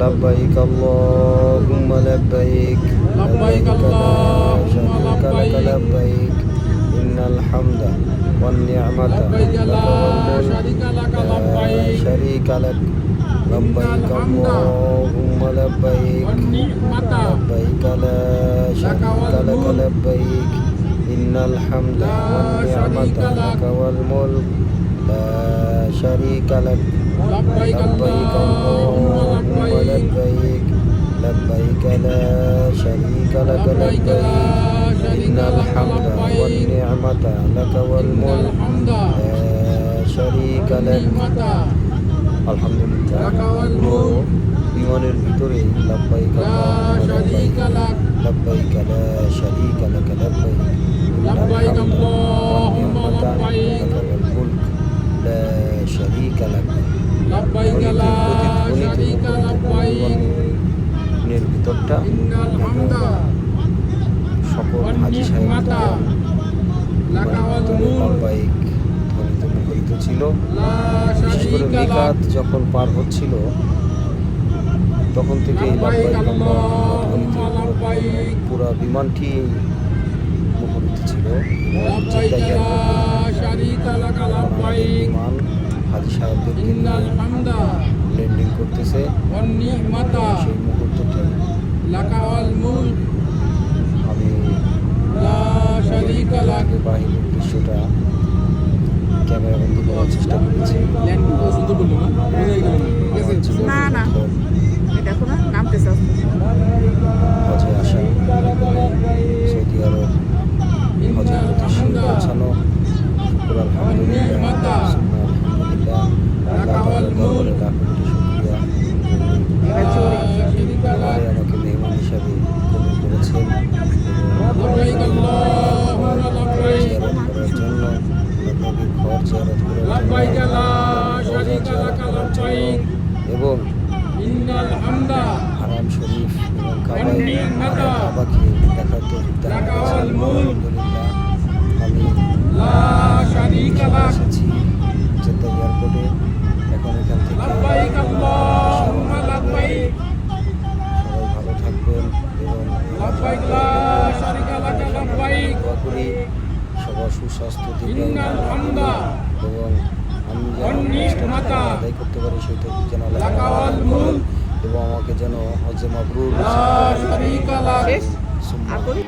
لبيك اللهم لبيك لبيك لا اللهم شريك لك لبيك لبيك إن الحمد والنعمة لبيك لك لا والملك شريك لك لا لبيك شريك لك إن لبيك الحمد اللهم لبيك والنعمة لبيك لا شريك لك لبيك إن الحمد والنعمة لك والملك لا شريك لك لبيك لبيك اللهم لبيك لبيك لا شريك لك لبيك لا لبيك شريك إن لك الحمد لبيك والنعمة لك إن والملك الحمد لا شريك لك والنعمة আলহামদুলিল্লাহ لك পুরো والملك ইমানের ভিতরে লাব্বাইক لا আল্লাহুম্মা شريك لك লাব্বাইক লা শারীকা লাক লাব্বাইক لبيك اللهم لبيك লাকাল মুলক লা শারীকা লাক لبيك لا شريك لبيك এর ভিতরটা إن الحمد সকল হাজী সাহেব والنعمة لك والملك লাব্বাইক ধ্বনিত মুখরিত ছিল। لا বিশেষ করে شريك মিকাত لك যখন পার হচ্ছিল তখন থেকেই لبيك লাব্বাইক اللهم ধ্বনিতে لبيك পুরা বিমানটি মুখরিত ছিল। لبيك لا شريك لك لبيك বিমান হাজী সাহেবদেরকে إن নিয়ে الحمد ল্যান্ডিং করতেছে। والنعمة সেই মুহূর্তটি لك والملك আমি لا شريك لك বাহিরের দৃশ্যটা ক্যামেরাবন্দি করার চেষ্টা করেছি। না না দেখো না নামতেছে হজে আসা, সৌদি আরব হজের প্রতি শির পৌঁছানো, শুকর আলহামদুলিল্লাহ, সুবহান আলহামদুলিল্লাহ, আল্লাহ তাআলার দরবারে লাখ কোটি শুকরিয়া। আল্লাহ আমাকে মেহমান হিসাবে কবুল করেছেন لبيك اللهم لبيك জিয়ারত করার জন্য, নবীর ঘর জিয়ারত করার لبيك জন্য, لا شريك لك لبيك এবং إن الحمد হারাম শরীফ এবং والنعمة কাবাকে দেখার তৌফিক দান لك করেছেন। والملك আলহামদুলিল্লাহ আমি لا شريك চলে لك এসেছি জেদ্দা এয়ারপোর্টে। এখন এখান থেকে لبيك اللهم لبيك সবাই ভালো থাকবেন এবং لبيك لا شريك لك لبيك দোয়া করি সবার সুস্বাস্থ্য দিবেন إن الحمد এবং আমি যেন والنعمة আদায় করতে পারি সেই তৌফিক যেন আল্লাহ لك তাআলা দান করেন والملك এবং আমাকে যেন হজ্জে মাবরুর لا شريك لك শেষ সুম্মা আর করি